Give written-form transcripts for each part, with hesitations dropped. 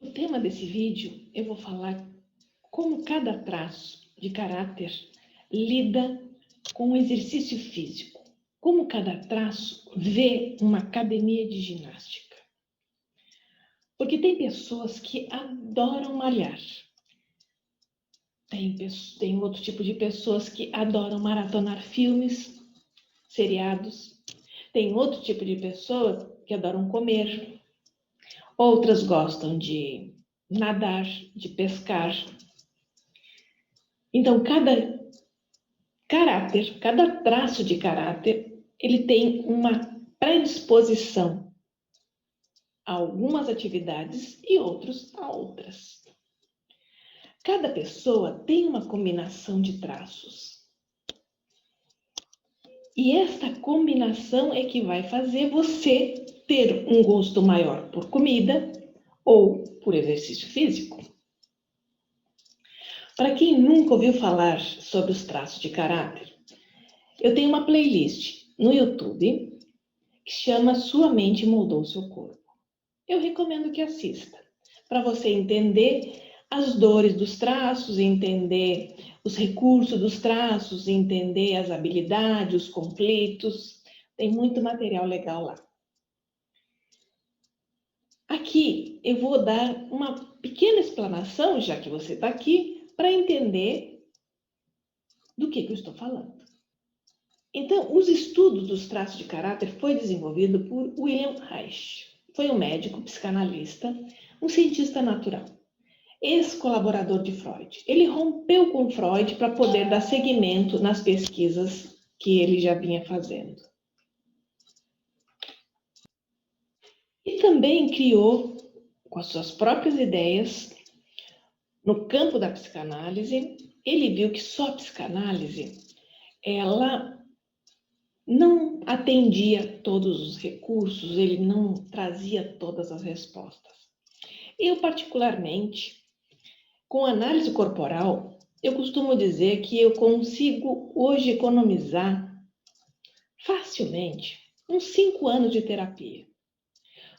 O tema desse vídeo, eu vou falar como cada traço de caráter lida com o exercício físico. Como cada traço vê uma academia de ginástica. Porque tem pessoas que adoram malhar. Tem outro tipo de pessoas que adoram maratonar filmes, seriados. Tem outro tipo de pessoa que adoram comer. Outras gostam de nadar, de pescar. Então, cada caráter, cada traço de caráter, ele tem uma predisposição a algumas atividades e outros a outras. Cada pessoa tem uma combinação de traços. E esta combinação é que vai fazer você ter um gosto maior por comida ou por exercício físico. Para quem nunca ouviu falar sobre os traços de caráter, eu tenho uma playlist no YouTube que chama Sua Mente Moldou Seu Corpo. Eu recomendo que assista, para você entender as dores dos traços, entender os recursos dos traços, entender as habilidades, os conflitos. Tem muito material legal lá. Aqui eu vou dar uma pequena explanação, já que você está aqui, para entender do que eu estou falando. Então, os estudos dos traços de caráter foi desenvolvido por William Reich. Foi um médico psicanalista, um cientista natural, ex-colaborador de Freud. Ele rompeu com Freud para poder dar seguimento nas pesquisas que ele já vinha fazendo. E também criou, com as suas próprias ideias, no campo da psicanálise, ele viu que só a psicanálise, ela não atendia todos os recursos, ele não trazia todas as respostas. Eu, particularmente, com análise corporal, eu costumo dizer que eu consigo hoje economizar facilmente uns 5 anos de terapia.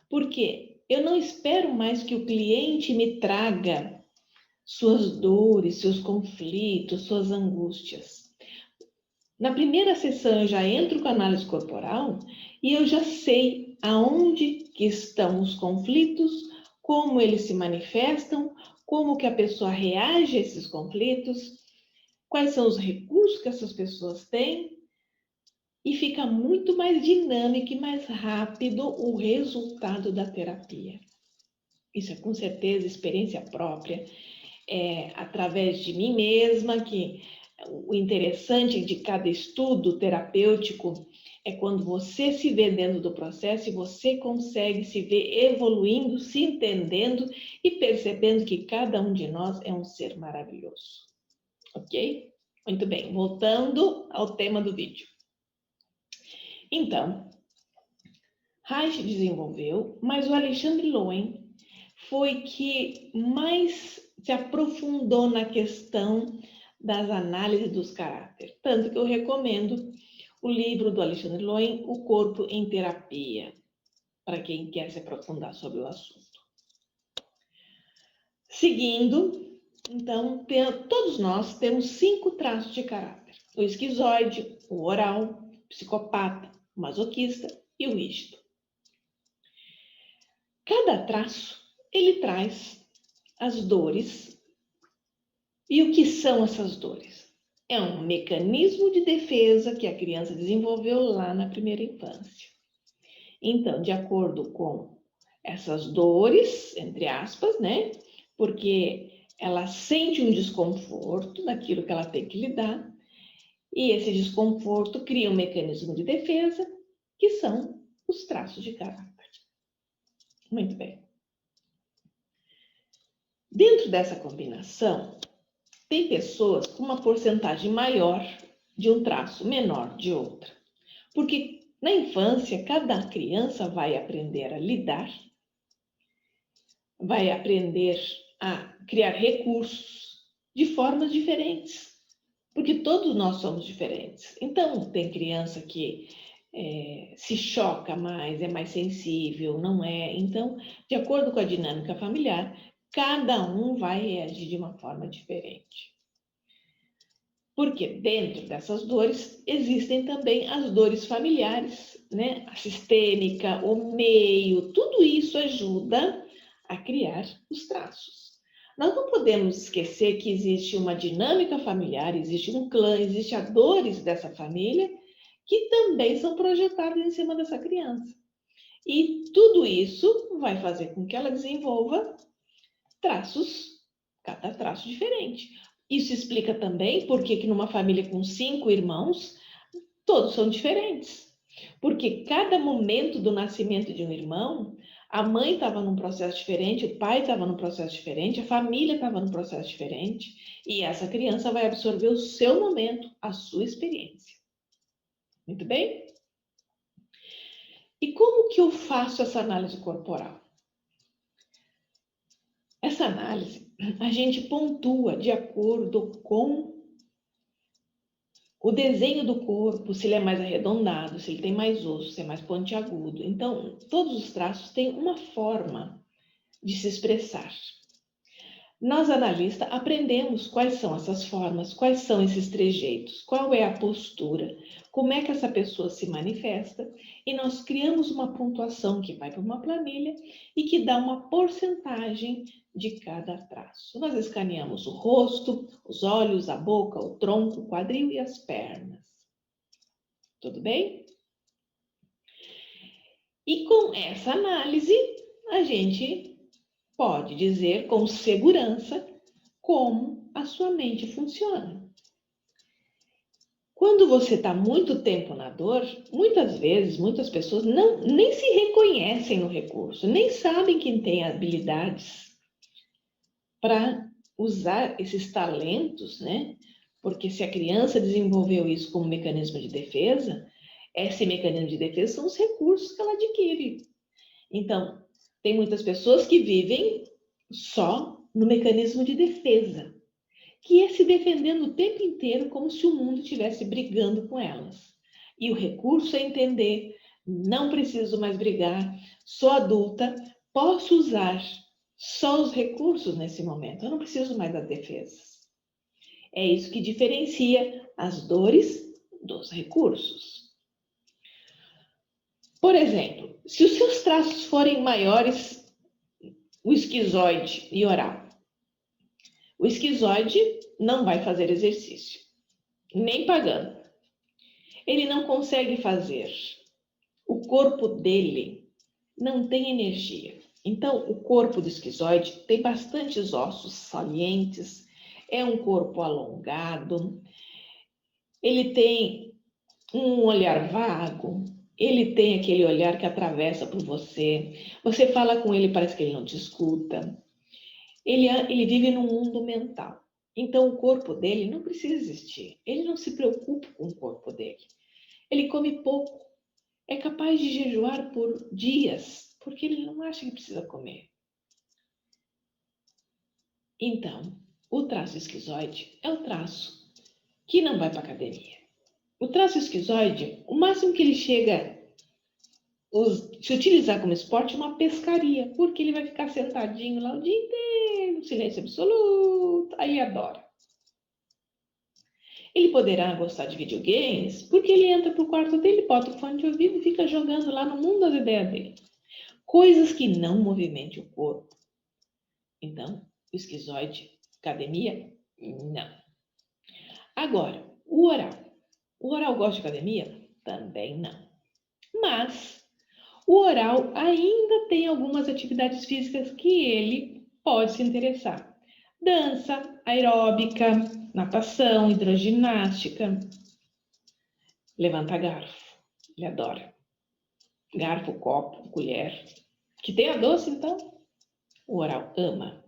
Porque eu não espero mais que o cliente me traga suas dores, seus conflitos, suas angústias. Na primeira sessão eu já entro com a análise corporal e eu já sei aonde que estão os conflitos, como eles se manifestam, como que a pessoa reage a esses conflitos, quais são os recursos que essas pessoas têm, e fica muito mais dinâmico e mais rápido o resultado da terapia. Isso é com certeza experiência própria, através de mim mesma, que o interessante de cada estudo terapêutico é quando você se vê dentro do processo e você consegue se ver evoluindo, se entendendo e percebendo que cada um de nós é um ser maravilhoso. Ok? Muito bem, voltando ao tema do vídeo. Então, Reich desenvolveu, mas o Alexandre Lowen foi que mais se aprofundou na questão das análises dos caráteres. Tanto que eu recomendo o livro do Alexandre Lowen, O Corpo em Terapia, para quem quer se aprofundar sobre o assunto. Seguindo, então, todos nós temos 5 traços de caráter. O esquizoide, o oral, o psicopata, o masoquista e o rígido. Cada traço, ele traz as dores. E o que são essas dores? É um mecanismo de defesa que a criança desenvolveu lá na primeira infância. Então, de acordo com essas dores, entre aspas, né? Porque ela sente um desconforto daquilo que ela tem que lidar, e esse desconforto cria um mecanismo de defesa, que são os traços de caráter. Muito bem. Dentro dessa combinação, tem pessoas com uma porcentagem maior de um traço, menor de outra. Porque na infância, cada criança vai aprender a lidar, vai aprender a criar recursos de formas diferentes. Porque todos nós somos diferentes. Então, tem criança que se choca mais, é mais sensível, não é. Então, de acordo com a dinâmica familiar, cada um vai reagir de uma forma diferente. Porque dentro dessas dores existem também as dores familiares, né? A sistêmica, o meio, tudo isso ajuda a criar os traços. Nós não podemos esquecer que existe uma dinâmica familiar, existe um clã, existem as dores dessa família que também são projetadas em cima dessa criança. E tudo isso vai fazer com que ela desenvolva traços, cada traço diferente. Isso explica também por que numa família com 5 irmãos, todos são diferentes. Porque cada momento do nascimento de um irmão, a mãe estava num processo diferente, o pai estava num processo diferente, a família estava num processo diferente, e essa criança vai absorver o seu momento, a sua experiência. Muito bem? E como que eu faço essa análise corporal? Essa análise a gente pontua de acordo com o desenho do corpo, se ele é mais arredondado, se ele tem mais osso, se é mais pontiagudo. Então, todos os traços têm uma forma de se expressar. Nós, analistas, aprendemos quais são essas formas, quais são esses trejeitos, qual é a postura, como é que essa pessoa se manifesta, e nós criamos uma pontuação que vai para uma planilha e que dá uma porcentagem de cada traço. Nós escaneamos o rosto, os olhos, a boca, o tronco, o quadril e as pernas. Tudo bem? E com essa análise, a gente pode dizer com segurança como a sua mente funciona. Quando você está muito tempo na dor, muitas vezes, muitas pessoas nem se reconhecem no recurso, nem sabem que tem habilidades para usar esses talentos, né? Porque se a criança desenvolveu isso como mecanismo de defesa, esse mecanismo de defesa são os recursos que ela adquire. Então, tem muitas pessoas que vivem só no mecanismo de defesa, que é se defendendo o tempo inteiro como se o mundo estivesse brigando com elas. E o recurso é entender, não preciso mais brigar, sou adulta, posso usar só os recursos nesse momento, eu não preciso mais das defesas. É isso que diferencia as dores dos recursos. Por exemplo, se os seus traços forem maiores, o esquizoide e oral, o esquizoide não vai fazer exercício, nem pagando. Ele não consegue fazer. O corpo dele não tem energia. Então, o corpo do esquizoide tem bastantes ossos salientes, é um corpo alongado, ele tem um olhar vago, ele tem aquele olhar que atravessa por você. Você fala com ele, parece que ele não te escuta. Ele vive num mundo mental. Então, o corpo dele não precisa existir. Ele não se preocupa com o corpo dele. Ele come pouco. É capaz de jejuar por dias, porque ele não acha que precisa comer. Então, o traço esquizoide é o traço que não vai para a academia. O traço esquizoide, o máximo que ele chega se utilizar como esporte é uma pescaria, porque ele vai ficar sentadinho lá o dia inteiro, silêncio absoluto, aí adora. Ele poderá gostar de videogames, porque ele entra pro quarto dele, bota o fone de ouvido e fica jogando lá no mundo das ideias dele. Coisas que não movimentem o corpo. Então, o esquizoide, academia, não. Agora, o oral. O oral gosta de academia? Também não. Mas o oral ainda tem algumas atividades físicas que ele pode se interessar. Dança, aeróbica, natação, hidroginástica, levantar garfo, ele adora. Garfo, copo, colher. Que tenha doce, então, o oral ama.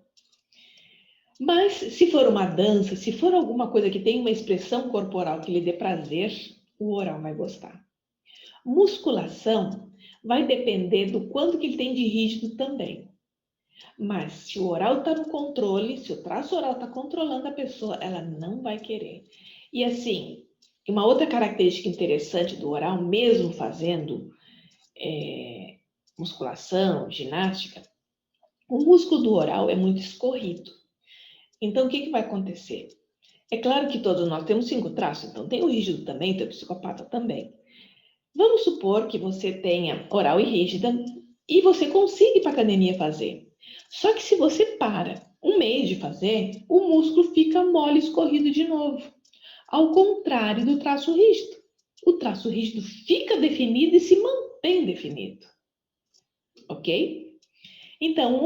Mas se for uma dança, se for alguma coisa que tem uma expressão corporal que lhe dê prazer, o oral vai gostar. Musculação vai depender do quanto que ele tem de rígido também. Mas se o oral está no controle, se o traço oral está controlando a pessoa, ela não vai querer. E assim, E uma outra característica interessante do oral, mesmo fazendo musculação, ginástica, o músculo do oral é muito escorrido. Então, o que vai acontecer? É claro que todos nós temos 5 traços, então tem o rígido também, tem o psicopata também. Vamos supor que você tenha oral e rígida e você consiga ir para a academia fazer. Só que se você para um mês de fazer, o músculo fica mole, escorrido de novo. Ao contrário do traço rígido. O traço rígido fica definido e se mantém definido. Ok? Então,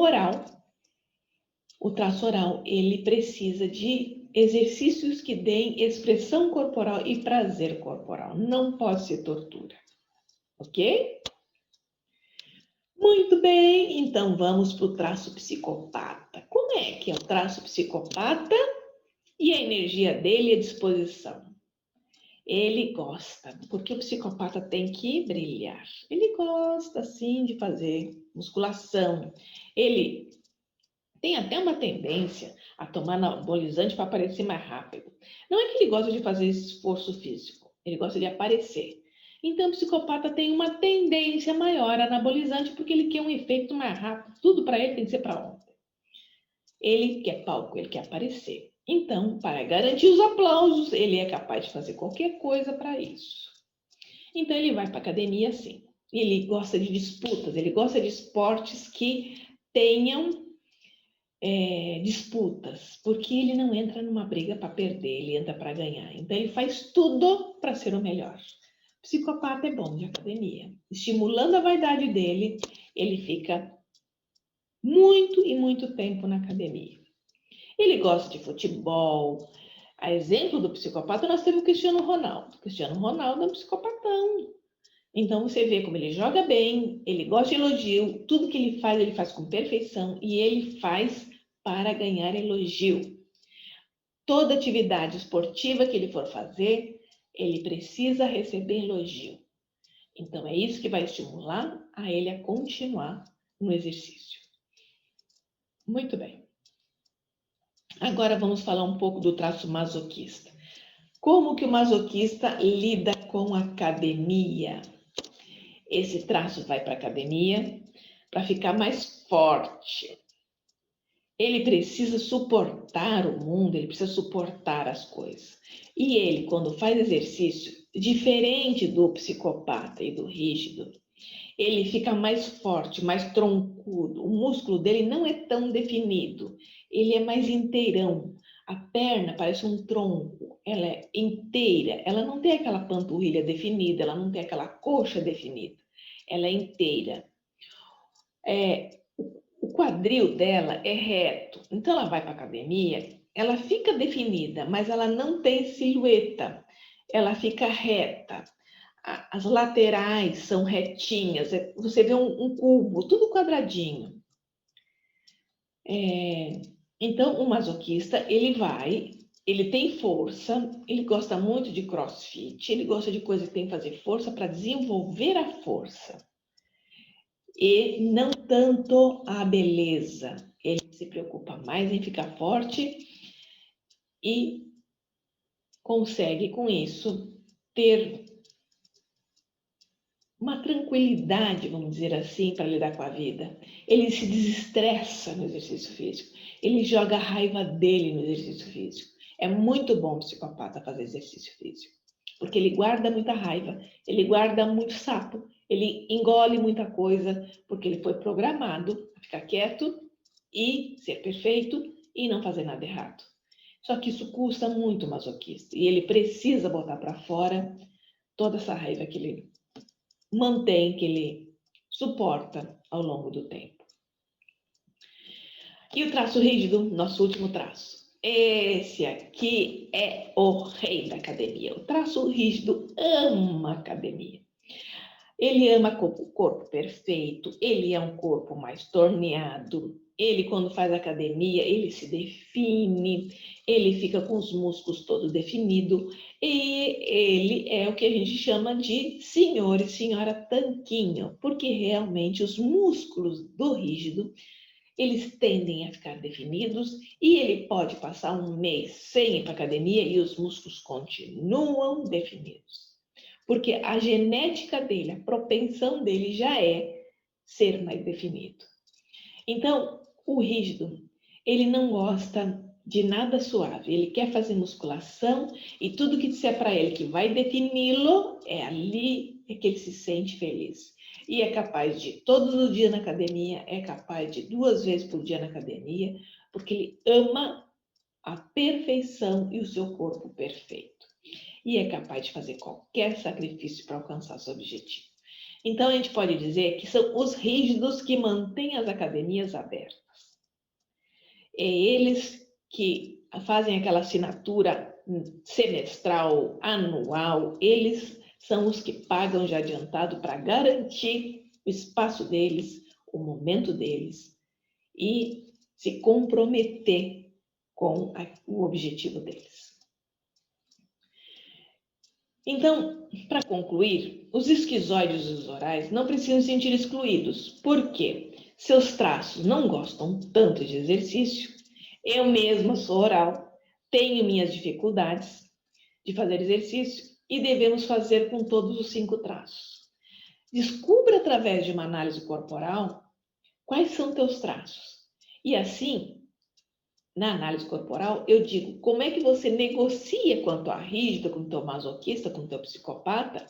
o traço oral, ele precisa de exercícios que deem expressão corporal e prazer corporal. Não pode ser tortura. Ok? Muito bem, então vamos para o traço psicopata. Como é que é o traço psicopata e a energia dele e a disposição? Ele gosta, porque o psicopata tem que brilhar. Ele gosta, sim, de fazer musculação. Ele tem até uma tendência a tomar anabolizante para aparecer mais rápido. Não é que ele gosta de fazer esforço físico, ele gosta de aparecer. Então, o psicopata tem uma tendência maior a anabolizante porque ele quer um efeito mais rápido. Tudo para ele tem que ser para ontem. Ele quer palco, ele quer aparecer. Então, para garantir os aplausos, ele é capaz de fazer qualquer coisa para isso. Então, ele vai para a academia sim. Ele gosta de disputas, ele gosta de esportes que tenham disputas, porque ele não entra numa briga para perder, ele entra para ganhar. Então, ele faz tudo para ser o melhor. O psicopata é bom de academia. Estimulando a vaidade dele, ele fica muito e muito tempo na academia. Ele gosta de futebol. A exemplo do psicopata, nós temos o Cristiano Ronaldo. O Cristiano Ronaldo é um psicopatão. Então, você vê como ele joga bem, ele gosta de elogio, tudo que ele faz com perfeição e ele faz para ganhar elogio. Toda atividade esportiva que ele for fazer, ele precisa receber elogio. Então, é isso que vai estimular a ele a continuar no exercício. Muito bem. Agora vamos falar um pouco do traço masoquista. Como que o masoquista lida com a academia? Esse traço vai para a academia para ficar mais forte. Ele precisa suportar o mundo, ele precisa suportar as coisas. E ele, quando faz exercício, diferente do psicopata e do rígido, ele fica mais forte, mais troncudo. O músculo dele não é tão definido, ele é mais inteirão. A perna parece um tronco, ela é inteira, ela não tem aquela panturrilha definida, ela não tem aquela coxa definida, ela é inteira. O quadril dela é reto, então ela vai para a academia, ela fica definida, mas ela não tem silhueta, ela fica reta. As laterais são retinhas, você vê um cubo, tudo quadradinho. Então, o masoquista, ele tem força, ele gosta muito de crossfit, ele gosta de coisa que tem que fazer força para desenvolver a força. E não tanto a beleza. Ele se preocupa mais em ficar forte e consegue, com isso, ter uma tranquilidade, vamos dizer assim, para lidar com a vida. Ele se desestressa no exercício físico. Ele joga a raiva dele no exercício físico. É muito bom o psicopata fazer exercício físico, porque ele guarda muita raiva, ele guarda muito sapo, ele engole muita coisa, porque ele foi programado a ficar quieto e ser perfeito e não fazer nada errado. Só que isso custa muito o masoquista e ele precisa botar para fora toda essa raiva que ele mantém, que ele suporta ao longo do tempo. E o traço rígido, nosso último traço. Esse aqui é o rei da academia. O traço rígido ama a academia. Ele ama o corpo perfeito, ele é um corpo mais torneado. Ele, quando faz academia, ele se define, ele fica com os músculos todos definidos. E ele é o que a gente chama de senhor e senhora tanquinho, porque realmente os músculos do rígido, eles tendem a ficar definidos e ele pode passar um mês sem ir para a academia e os músculos continuam definidos. Porque a genética dele, a propensão dele já é ser mais definido. Então, o rígido, ele não gosta de nada suave, ele quer fazer musculação e tudo que disser para ele que vai defini-lo, é ali que ele se sente feliz. E é capaz de ir todos os dias na academia, é capaz de ir 2 vezes por dia na academia, porque ele ama a perfeição e o seu corpo perfeito. E é capaz de fazer qualquer sacrifício para alcançar seu objetivo. Então, a gente pode dizer que são os rígidos que mantêm as academias abertas. É eles que fazem aquela assinatura semestral, anual, eles são os que pagam já adiantado para garantir o espaço deles, o momento deles e se comprometer com o objetivo deles. Então, para concluir, os esquizoides e os orais não precisam se sentir excluídos. Por quê? Seus traços não gostam tanto de exercício. Eu mesma sou oral, tenho minhas dificuldades de fazer exercício e devemos fazer com todos os 5 traços. Descubra através de uma análise corporal quais são teus traços. E assim, na análise corporal, eu digo como é que você negocia com a tua rígida, com o teu masoquista, com o teu psicopata,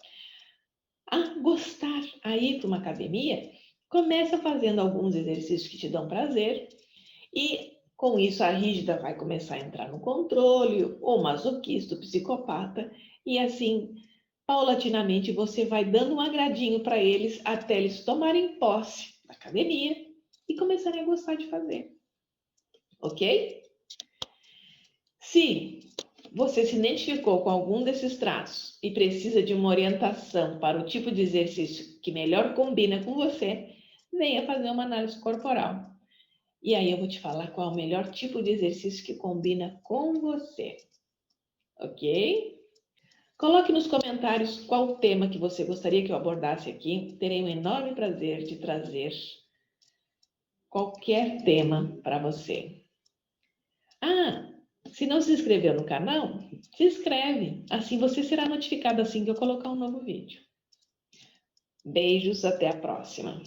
a gostar, a ir para uma academia. Começa fazendo alguns exercícios que te dão prazer e com isso a rígida vai começar a entrar no controle, o masoquista, o psicopata, e assim, paulatinamente, você vai dando um agradinho para eles até eles tomarem posse da academia e começarem a gostar de fazer. Ok? Se você se identificou com algum desses traços e precisa de uma orientação para o tipo de exercício que melhor combina com você, venha fazer uma análise corporal. E aí eu vou te falar qual é o melhor tipo de exercício que combina com você. Ok? Coloque nos comentários qual o tema que você gostaria que eu abordasse aqui. Terei um enorme prazer de trazer qualquer tema para você. Se não se inscreveu no canal, se inscreve. Assim você será notificado assim que eu colocar um novo vídeo. Beijos, até a próxima.